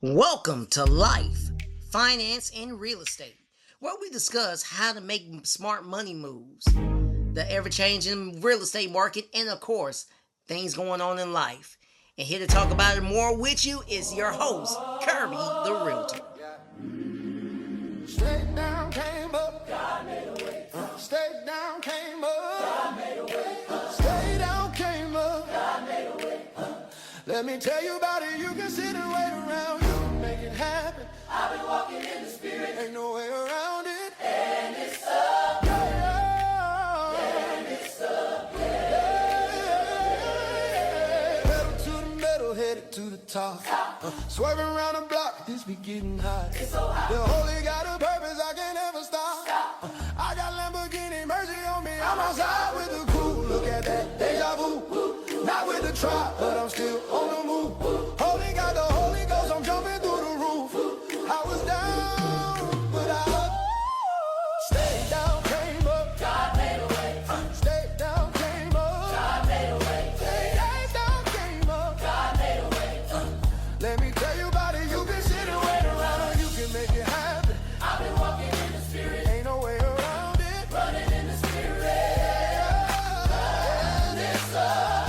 Welcome to Life, Finance, and Real Estate, where we discuss how to make smart money moves, the ever changing real estate market, and of course, things going on in life. And here to talk about it more with you is your host, Kirby the Realtor. Straight down, came up. God made a way. Straight down, came up. God made a way. Straight down, came up. God made a way. Let me tell you about it. You can sit and wait around. You can make it happen. I've been walking in the spirit. Ain't no way around it. And it's up. Yeah. And it's up. Yeah. Pedal to the metal, headed to the top. Swerving around the block, this be getting hot. It's so hot. The holy got a purpose, I can't ever stop. I got Lamborghini, mercy on me. I'm outside with the crew. Look at that, deja vu. Not with the trap, but I'm still on the move. Holy got the Holy Ghost, I'm jumping through the roof. I was down, but I stayed down, came up. God made a way. Stayed down, came up. God made a way. Stayed down, came up. God made a way. Let me tell you about it. You can sit and wait around, or you can make it happen. I've been walking in the spirit. Ain't no way around it. Running in the spirit. And it's up.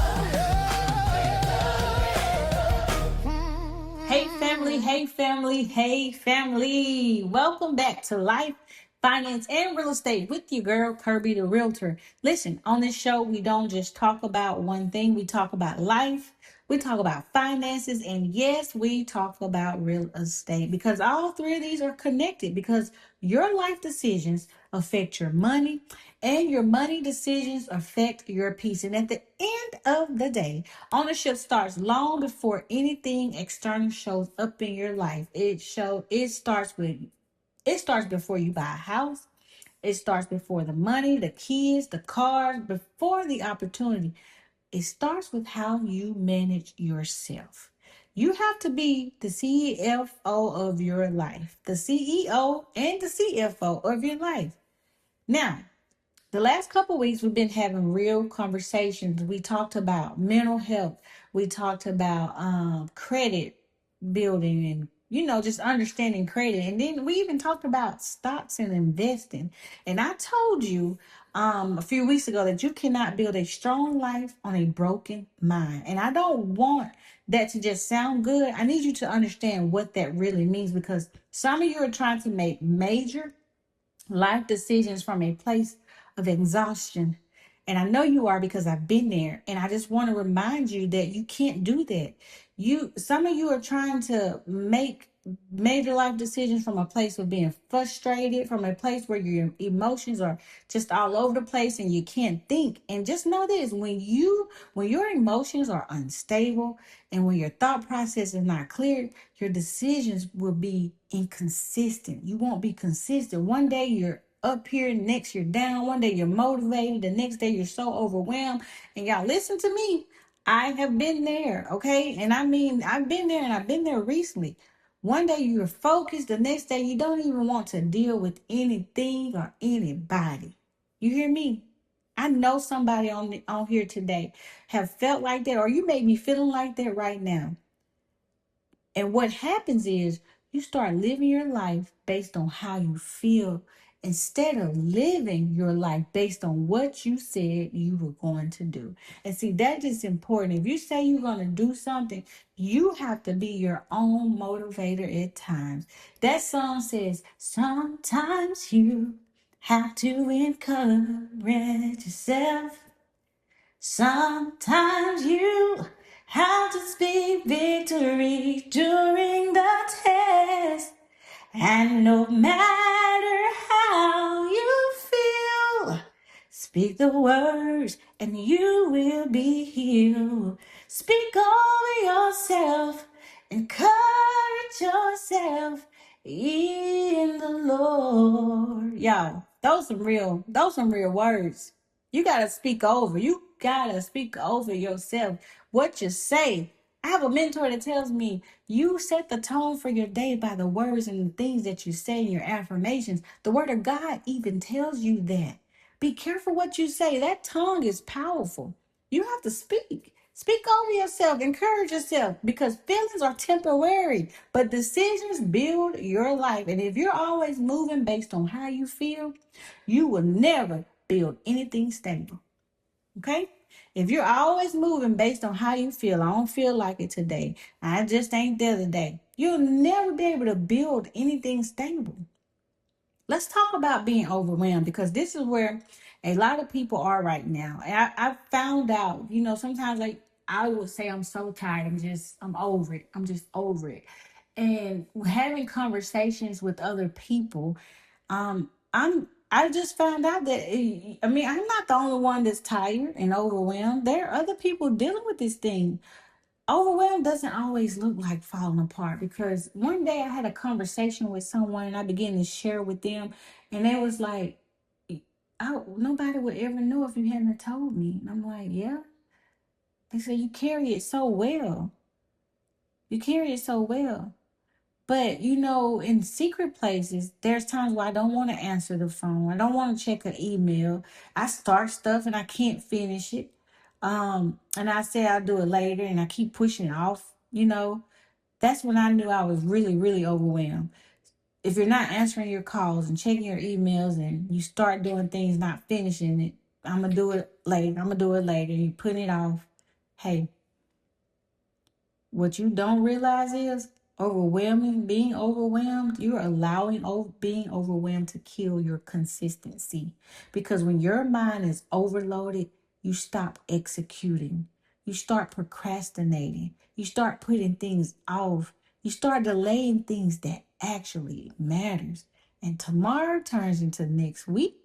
Hey family. Welcome back to Life, Finance, and Real Estate with your girl, Kirby the Realtor. Listen, on this show, we don't just talk about one thing. We talk about life, we talk about finances, and yes, we talk about real estate because all three of these are connected because your life decisions affect your money and your money decisions affect your peace. And at the end of the day, ownership starts long before anything external shows up in your life. It starts before you buy a house. It starts before the money, the kids, the cars, before the opportunity. It starts with how you manage yourself. You have to be the CFO of your life, the CEO and the CFO of your life. Now, the last couple of weeks, we've been having real conversations. We talked about mental health. We talked about credit building and, just understanding credit. And then we even talked about stocks and investing. And I told you a few weeks ago that you cannot build a strong life on a broken mind. And I don't want that to just sound good. I need you to understand what that really means because some of you are trying to make major life decisions from a place of exhaustion. And I know you are because I've been there. And I just want to remind you that you can't do that. Some of you are trying to make major life decisions from a place of being frustrated, from a place where your emotions are just all over the place and you can't think. And just know this, when your emotions are unstable and when your thought process is not clear, your decisions will be inconsistent. You won't be consistent. One day you're up here, next you're down. One day you're motivated, the next day you're so overwhelmed. And y'all listen to me. I have been there, okay? And I mean, I've been there and I've been there recently. One day you're focused, the next day you don't even want to deal with anything or anybody. You hear me? I know somebody on here today have felt like that, or you may be feeling like that right now. And what happens is you start living your life based on how you feel instead of living your life based on what you said you were going to do. And see, that is important. If you say you're going to do something, you have to be your own motivator at times. That song says, sometimes you have to encourage yourself. Sometimes you have to speak victory during the test. And no matter how you feel, speak the words and you will be healed. Speak over yourself, encourage yourself in the Lord. Y'all, those some real words. You gotta speak over. You gotta speak over yourself. What you say. I have a mentor that tells me you set the tone for your day by the words and the things that you say in your affirmations. The word of God even tells you that. Be careful what you say. That tongue is powerful. You have to speak. Speak over yourself, encourage yourself, because feelings are temporary, but decisions build your life. And if you're always moving based on how you feel, you will never build anything stable. Okay? If you're always moving based on how you feel, I don't feel like it today, I just ain't there today, you'll never be able to build anything stable. Let's talk about being overwhelmed, because this is where a lot of people are right now. And I found out, sometimes I would say I'm so tired. I'm over it. I'm just over it. And having conversations with other people, I just found out that I'm not the only one that's tired and overwhelmed. There are other people dealing with this thing. Overwhelmed doesn't always look like falling apart, because one day I had a conversation with someone and I began to share with them, and it was like, nobody would ever know if you hadn't told me. And I'm like, yeah. They said, you carry it so well. You carry it so well. But in secret places, there's times where I don't want to answer the phone. I don't want to check an email. I start stuff and I can't finish it. And I say I'll do it later, and I keep pushing it off. That's when I knew I was really, really overwhelmed. If you're not answering your calls and checking your emails, and you start doing things, not finishing it, I'm going to do it later. I'm going to do it later. You put it off. Hey, what you don't realize is being overwhelmed, you're allowing being overwhelmed to kill your consistency. Because when your mind is overloaded, you stop executing. You start procrastinating. You start putting things off. You start delaying things that actually matters. And tomorrow turns into next week.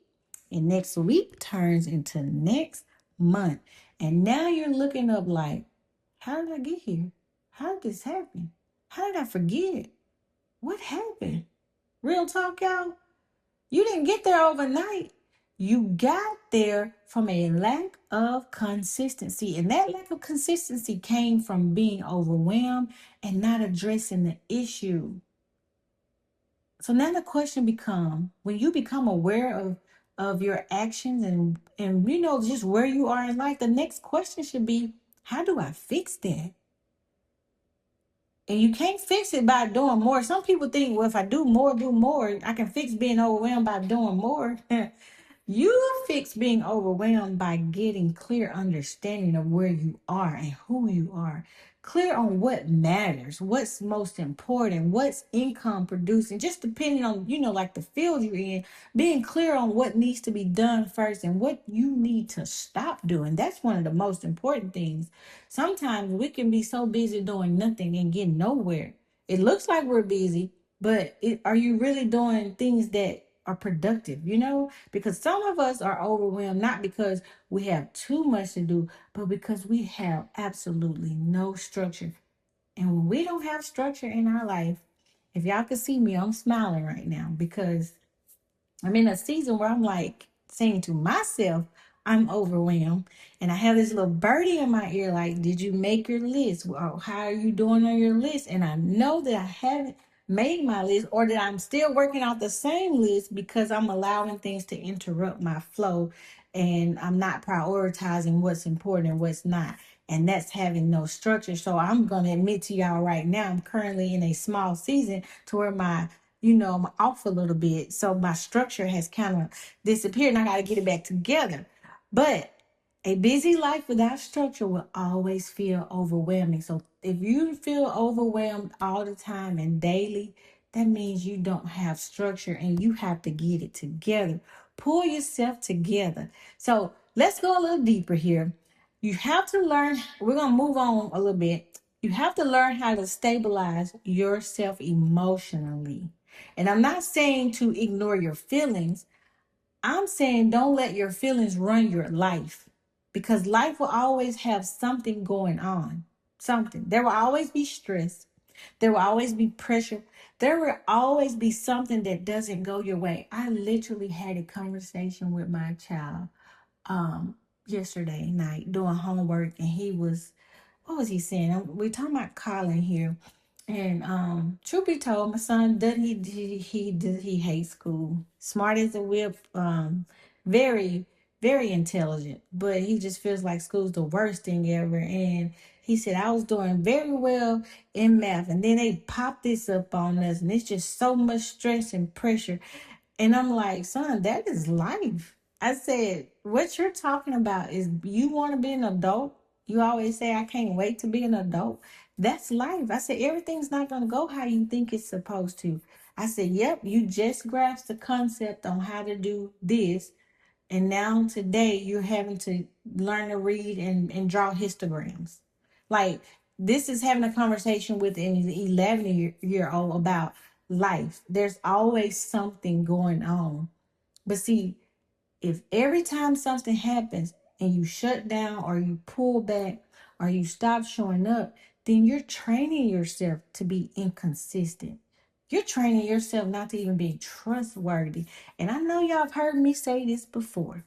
And next week turns into next month. And now you're looking up like, how did I get here? How did this happen? How did I forget? What happened? Real talk, y'all. You didn't get there overnight. You got there from a lack of consistency. And that lack of consistency came from being overwhelmed and not addressing the issue. So now the question becomes, when you become aware of your actions and just where you are in life, the next question should be, how do I fix that? And you can't fix it by doing more. Some people think, well, if I do more, I can fix being overwhelmed by doing more. You fix being overwhelmed by getting clear understanding of where you are and who you are. Clear on what matters, what's most important, what's income producing, just depending on, like the field you're in, being clear on what needs to be done first and what you need to stop doing. That's one of the most important things. Sometimes we can be so busy doing nothing and getting nowhere. It looks like we're busy, but are you really doing things that are productive, because some of us are overwhelmed not because we have too much to do, but because we have absolutely no structure. And when we don't have structure in our life, if y'all could see me, I'm smiling right now, because I'm in a season where I'm like saying to myself, I'm overwhelmed. And I have this little birdie in my ear, like, did you make your list? Well, how are you doing on your list? And I know that I haven't made my list, or that I'm still working out the same list, because I'm allowing things to interrupt my flow, and I'm not prioritizing what's important and what's not. And that's having no structure. So I'm going to admit to y'all right now, I'm currently in a small season to where I'm off a little bit. So my structure has kind of disappeared, and I got to get it back together. But a busy life without structure will always feel overwhelming. So if you feel overwhelmed all the time and daily, that means you don't have structure, and you have to get it together. Pull yourself together. So let's go a little deeper here. You have to learn, we're going to move on a little bit. You have to learn how to stabilize yourself emotionally. And I'm not saying to ignore your feelings. I'm saying don't let your feelings run your life, because life will always have something going on. Something. There will always be stress. There will always be pressure. There will always be something that doesn't go your way. I literally had a conversation with my child yesterday night doing homework, and what was he saying? We're talking about Colin here. And truth be told, my son doesn't he hates school. Smart as a whip, very very intelligent, but he just feels like school's the worst thing ever. And he said, I was doing very well in math, and then they pop this up on us, and it's just so much stress and pressure. And I'm like, son, that is life. I said, what you're talking about is you want to be an adult. You always say, I can't wait to be an adult. That's life. I said, everything's not going to go how you think it's supposed to. I said, yep, you just grasped the concept on how to do this. And now today you're having to learn to read and draw histograms. Like, this is having a conversation with an 11-year old about life. There's always something going on. But see, if every time something happens and you shut down or you pull back or you stop showing up, then you're training yourself to be inconsistent. You're training yourself not to even be trustworthy. And I know y'all have heard me say this before.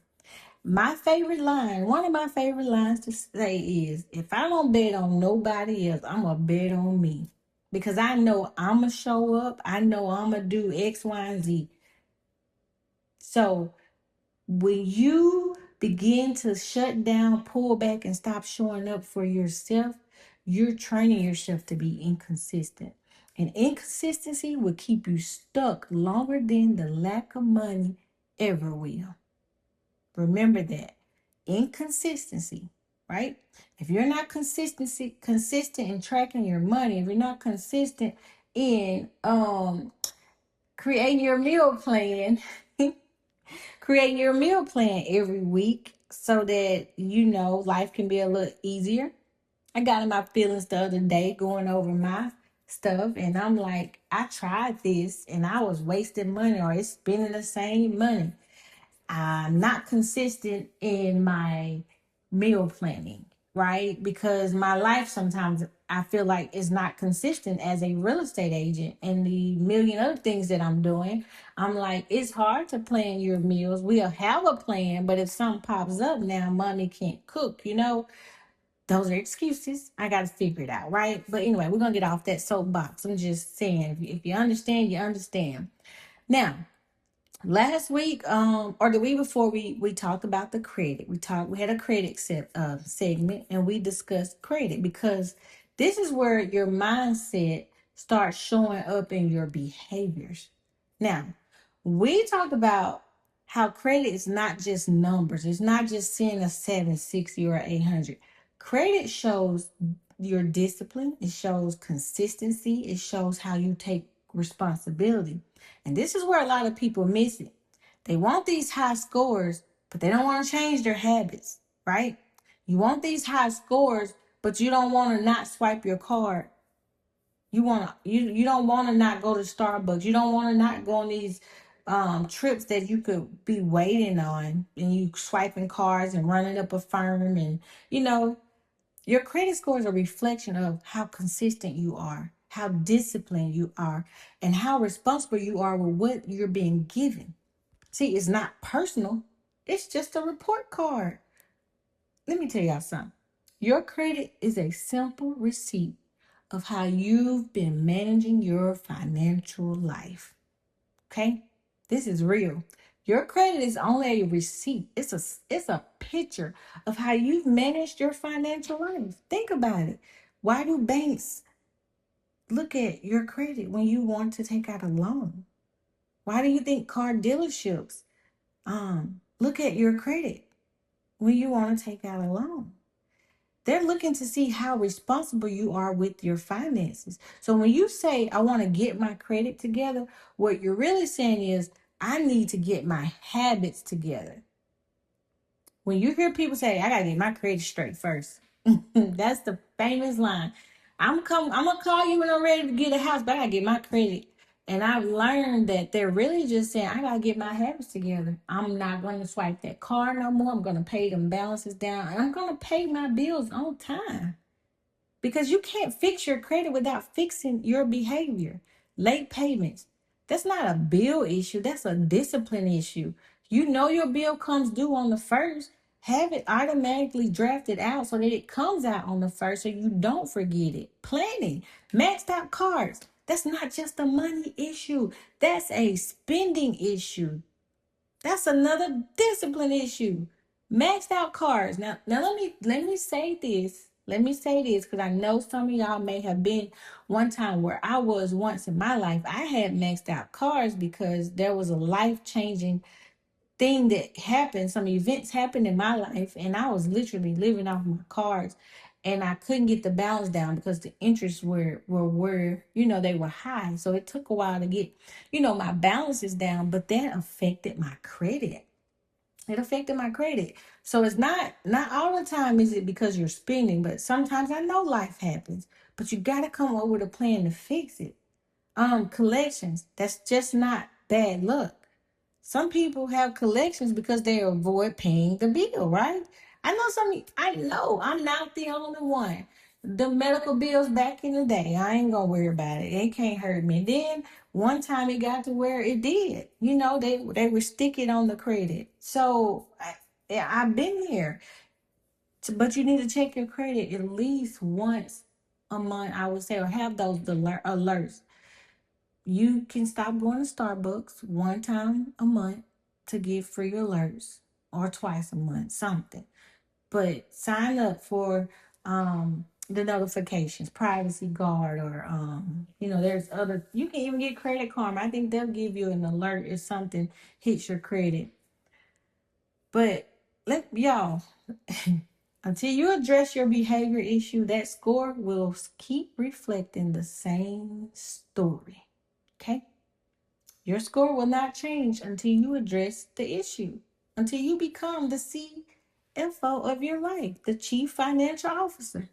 My favorite line, one of my favorite lines to say is, if I don't bet on nobody else, I'm going to bet on me. Because I know I'm going to show up. I know I'm going to do X, Y, and Z. So when you begin to shut down, pull back, and stop showing up for yourself, you're training yourself to be inconsistent. And inconsistency will keep you stuck longer than the lack of money ever will. Remember that. Inconsistency, right? If you're not consistent in tracking your money, if you're not consistent in creating your meal plan, creating your meal plan every week so that life can be a little easier. I got in my feelings the other day going over my stuff, and I'm like, I tried this and I was wasting money, or it's spending the same money. I'm not consistent in my meal planning, right? Because my life sometimes I feel like is not consistent as a real estate agent, and the million other things that I'm doing. I'm like, it's hard to plan your meals. We'll have a plan, but if something pops up now, mommy can't cook, those are excuses. I got to figure it out, right? But anyway, we're going to get off that soapbox. I'm just saying, if you understand, you understand. Now, last week, or the week before, we talked about the credit. We had a credit segment, and we discussed credit because this is where your mindset starts showing up in your behaviors. Now, we talked about how credit is not just numbers. It's not just seeing a 760 or 800. Credit shows your discipline. It shows consistency. It shows how you take responsibility. And this is where a lot of people miss it. They want these high scores, but they don't want to change their habits, right? You want these high scores, but you don't want to not swipe your card. You don't want to not go to Starbucks. You don't want to not go on these trips that you could be waiting on, and you swiping cards and running up a firm, and your credit score is a reflection of how consistent you are, how disciplined you are, and how responsible you are with what you're being given. See, it's not personal. It's just a report card. Let me tell y'all something. Your credit is a simple receipt of how you've been managing your financial life. Okay? This is real. Your credit is only a receipt. It's a picture of how you've managed your financial life. Think about it. Why do banks look at your credit when you want to take out a loan? Why do you think car dealerships look at your credit when you want to take out a loan? They're looking to see how responsible you are with your finances. So when you say, I want to get my credit together, what you're really saying is, I need to get my habits together. When you hear people say, I got to get my credit straight first, that's the famous line. I'm going to call you when I'm ready to get a house, but I got to get my credit. And I've learned that they're really just saying, I got to get my habits together. I'm not going to swipe that card no more. I'm going to pay them balances down. And I'm going to pay my bills on time. Because you can't fix your credit without fixing your behavior. Late payments. That's not a bill issue. That's a discipline issue. You know your bill comes due on the 1st. Have it automatically drafted out so that it comes out on the 1st so you don't forget it. Planning. Maxed out cards. That's not just a money issue. That's a spending issue. That's another discipline issue. Maxed out cars. Now let me say this. Let me say this because I know some of y'all may have been one time where I was once in my life. I had maxed out cars because there was a life changing thing that happened. Some events happened in my life, and I was literally living off my cards, and I couldn't get the balance down because the interests were they were high. So it took a while to get my balances down, but that affected my credit. It affected my credit. So it's not all the time is it because you're spending, but sometimes I know life happens, but you got to come up with a plan to fix it. Collections, that's just not bad luck. Some people have collections because they avoid paying the bill, right? I know I'm not the only one. The medical bills back in the day, I ain't gonna worry about it. It can't hurt me. Then one time it got to where it did. They were sticking on the credit. So yeah, I've been here. But you need to check your credit at least once a month, I would say, or have those alerts. You can stop going to Starbucks one time a month to get free alerts, or twice a month, something. But sign up for the notifications, Privacy Guard, or there's other. You can even get Credit Karma. I think they'll give you an alert if something hits your credit. But let y'all until you address your behavior issue, that score will keep reflecting the same story. Okay? Your score will not change until you address the issue, until you become the CFO of your life, the Chief Financial Officer.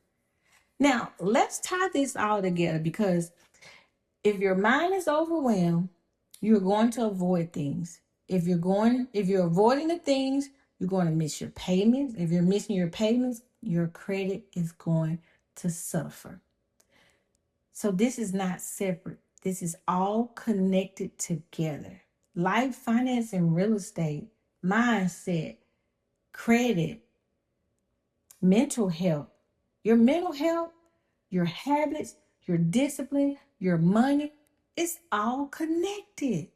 Now, let's tie this all together, because if your mind is overwhelmed, you're going to avoid things. If you're avoiding the things, you're going to miss your payments. If you're missing your payments, your credit is going to suffer. So this is not separate. This is all connected together. Life, finance, and real estate, mindset, credit, mental health. Your mental health, your habits, your discipline, your money, it's all connected.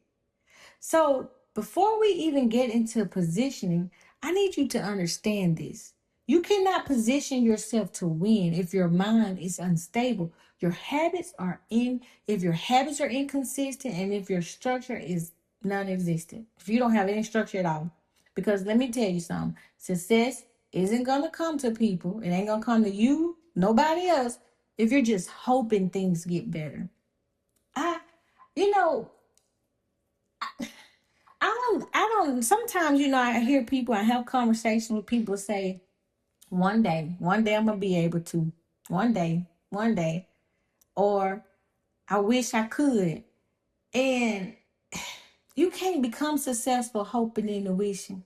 So before we even get into positioning, I need you to understand this. You cannot position yourself to win if your mind is unstable. If your habits are inconsistent, and if your structure is non-existent. If you don't have any structure at all. Because let me tell you something. Success isn't going to come to people. It ain't going to come to you, nobody else, if you're just hoping things get better. You know, sometimes, I hear people, I have conversations with people say, one day I'm going to be able to, one day, or I wish I could. And you can't become successful hoping and wishing.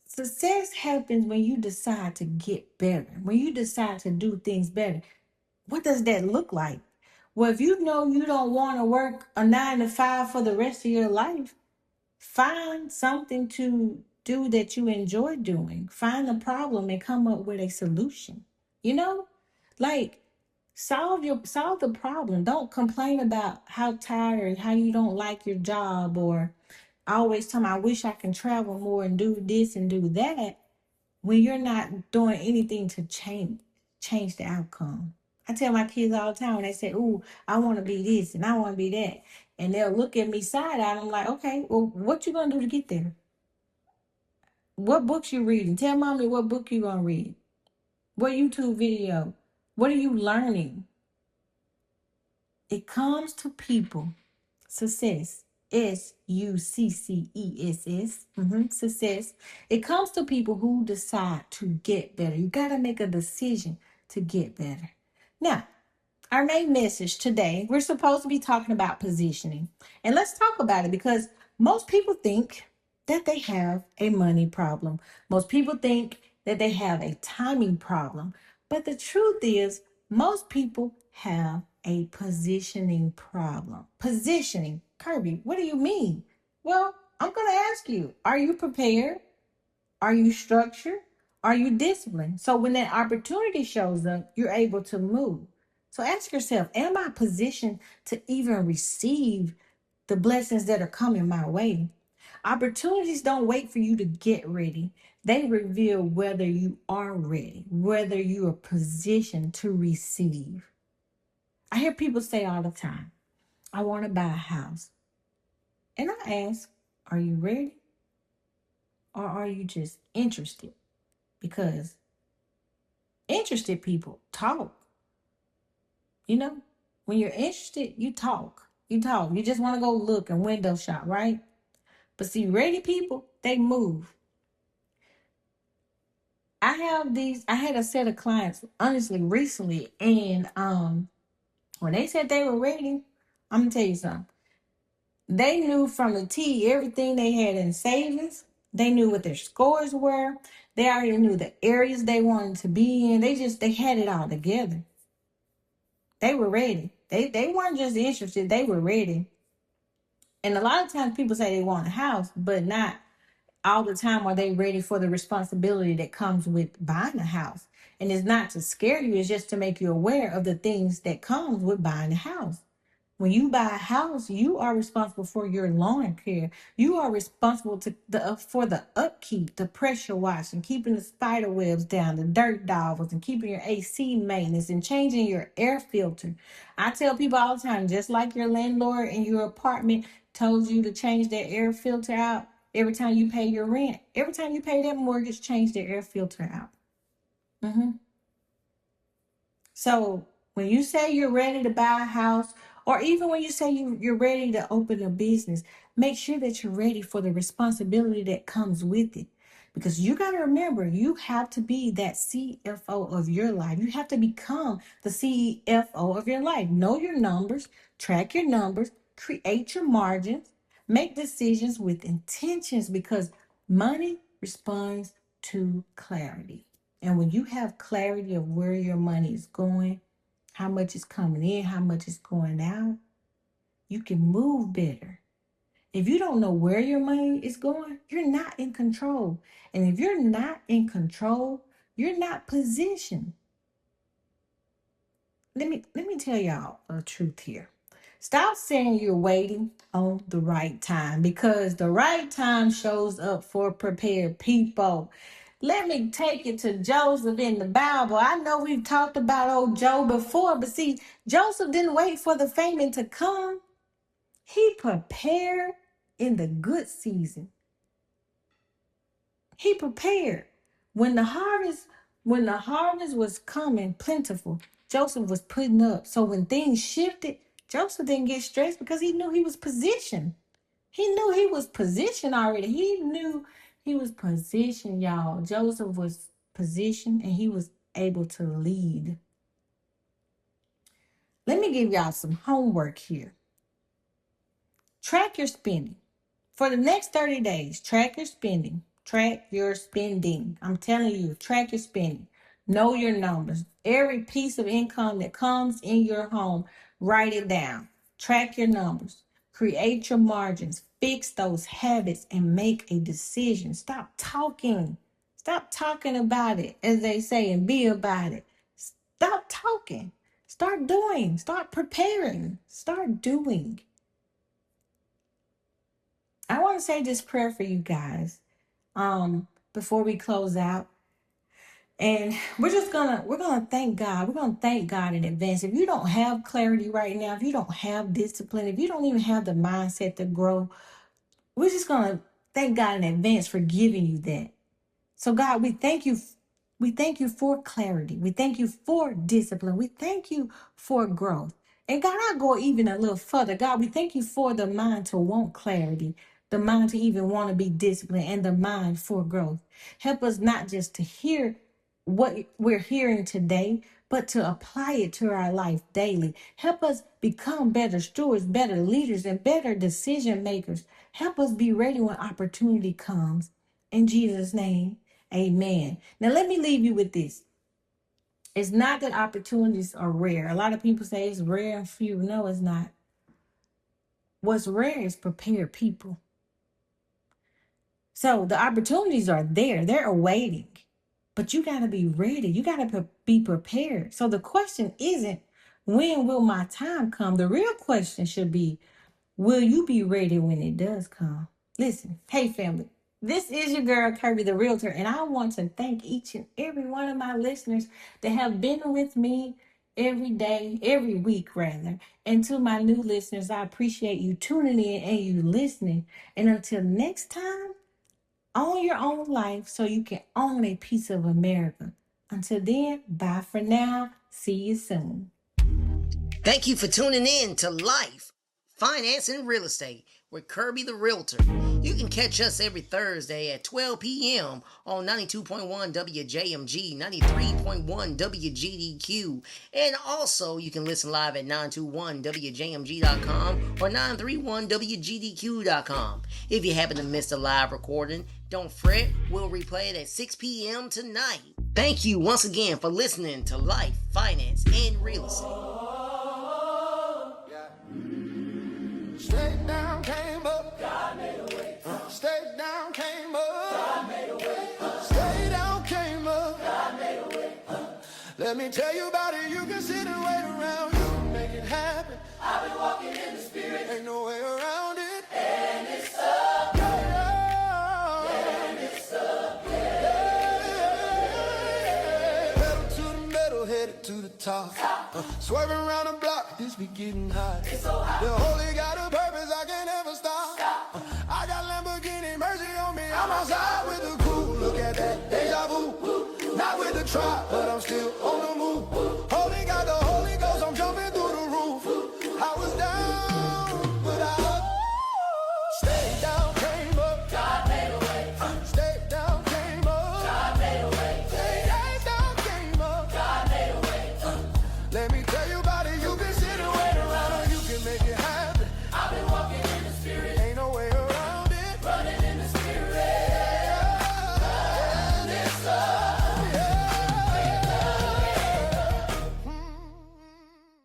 Success happens when you decide to get better, when you decide to do things better. What does that look like? Well, if you know you don't want to work a 9 to 5 for the rest of your life, find something to do that you enjoy doing. Find a problem and come up with a solution. Like solve the problem. Don't complain about how tired, how you don't like your job, or always tell me, I wish I can travel more and do this and do that, when you're not doing anything to change the outcome. I tell my kids all the time when they say, "Ooh, I want to be this and I want to be that," and they'll look at me side eye. I'm like, "Okay, well, what you gonna do to get there? What books you reading? Tell mommy what book you gonna read. What YouTube video? What are you learning?" It comes to people. Success. SUCCESS. Success. It comes to people who decide to get better. You got to make a decision to get better. Now, our main message today, we're supposed to be talking about positioning. And let's talk about it, because most people think that they have a money problem. Most people think that they have a timing problem. But the truth is, most people have a positioning problem. Positioning. Kirby, what do you mean? Well, I'm going to ask you, are you prepared? Are you structured? Are you disciplined? So when that opportunity shows up, you're able to move. So ask yourself, am I positioned to even receive the blessings that are coming my way? Opportunities don't wait for you to get ready. They reveal whether you are ready, whether you are positioned to receive. I hear people say all the time, I want to buy a house. And I ask, are you ready? Or are you just interested? Because interested people talk. You know, when you're interested, you talk. You talk. You just want to go look and window shop, right? But see, ready people, they move. I had a set of clients, honestly, recently, and when they said they were ready, I'm gonna tell you something. They knew from the T everything they had in savings. They knew what their scores were. They already knew the areas they wanted to be in. They had it all together. They were ready. They weren't just interested, they were ready. And a lot of times people say they want a house, but not all the time are they ready for the responsibility that comes with buying a house. And it's not to scare you, it's just to make you aware of the things that comes with buying a house. When you buy a house, you are responsible for your lawn care. You are responsible for the upkeep, the pressure washing, keeping the spider webs down, the dirt dogs, and keeping your AC maintenance and changing your air filter. I tell people all the time, just like your landlord in your apartment told you to change their air filter out every time you pay your rent, every time you pay that mortgage, change their air filter out. So when you say you're ready to buy a house, or even when you say you're ready to open a business, make sure that you're ready for the responsibility that comes with it. Because you got to remember, you have to be that CFO of your life. You have to become the CFO of your life. Know your numbers, track your numbers, create your margins, make decisions with intentions, because money responds to clarity. And when you have clarity of where your money is going, how much is coming in, how much is going out, you can move better. If you don't know where your money is going, you're not in control. And if you're not in control, you're not positioned. Let me tell y'all a truth here. Stop saying you're waiting on the right time, because the right time shows up for prepared people. Let me take you to Joseph in the Bible. I know we've talked about old Job before, but see, Joseph didn't wait for the famine to come. He prepared in the good season. He prepared. When the harvest, when the harvest was coming plentiful, Joseph was putting up. So when things shifted, Joseph didn't get stressed because he knew he was positioned. He knew he was positioned already. He knew he was positioned, y'all. Joseph was positioned and he was able to lead. Let me give y'all some homework here. Track your spending. For the next 30 days, track your spending. Track your spending. I'm telling you, track your spending. Know your numbers. Every piece of income that comes in your home, write it down. Track your numbers. Create your margins. Fix those habits and make a decision. Stop talking. Stop talking about it, as they say, and be about it. Stop talking. Start doing. Start preparing. Start doing. I want to say this prayer for you guys before we close out. And we're gonna thank God. We're gonna thank God in advance. If you don't have clarity right now, if you don't have discipline, if you don't even have the mindset to grow, we're just gonna thank God in advance for giving you that. So God, we thank you. We thank you for clarity. We thank you for discipline. We thank you for growth. And God, I'll go even a little further. God, we thank you for the mind to want clarity, the mind to even want to be disciplined, and the mind for growth. Help us not just to hear what we're hearing today, but to apply it to our life daily. Help us become better stewards, better leaders, and better decision makers. Help us be ready when opportunity comes. In Jesus' name, amen. Now, let me leave you with this. It's not that opportunities are rare. A lot of people say it's rare and few. No, it's not. What's rare is prepared people. So the opportunities are there. They're awaiting. But you got to be ready. You got to be prepared. So the question isn't, when will my time come? The real question should be, will you be ready when it does come? Listen, hey family, this is your girl Kirby the Realtor, and I want to thank each and every one of my listeners that have been with me every day, every week rather. And to my new listeners, I appreciate you tuning in and you listening. And until next time, own your own life so you can own a piece of America. Until then, bye for now. See you soon. Thank you for tuning in to Life, Finance, and Real Estate with Kirby the Realtor. You can catch us every Thursday at 12 p.m. on 92.1 WJMG, 93.1 WGDQ, and also you can listen live at 921WJMG.com or 931WGDQ.com. If you happen to miss the live recording, don't fret, we'll replay it at 6 p.m. tonight. Thank you once again for listening to Life, Finance, and Real Estate. Straight down, came up. God made a way. Straight down, came up. God made a way. Stay down, came up. God made a way. Let me tell you about it. You can sit and wait around. You can make it happen. I've been walking in the spirit. Ain't no way around it. And it's up. Yeah. And it's up. Yeah. Pedal to the metal, headed to the top. Swerving around the block, this be getting hot. It's so hot. The Holy got a purpose, I can't ever stop. I got Lamborghini, mercy on me. I'm outside with the crew. Look at that, deja vu. Not with the trap, but I'm still on the move.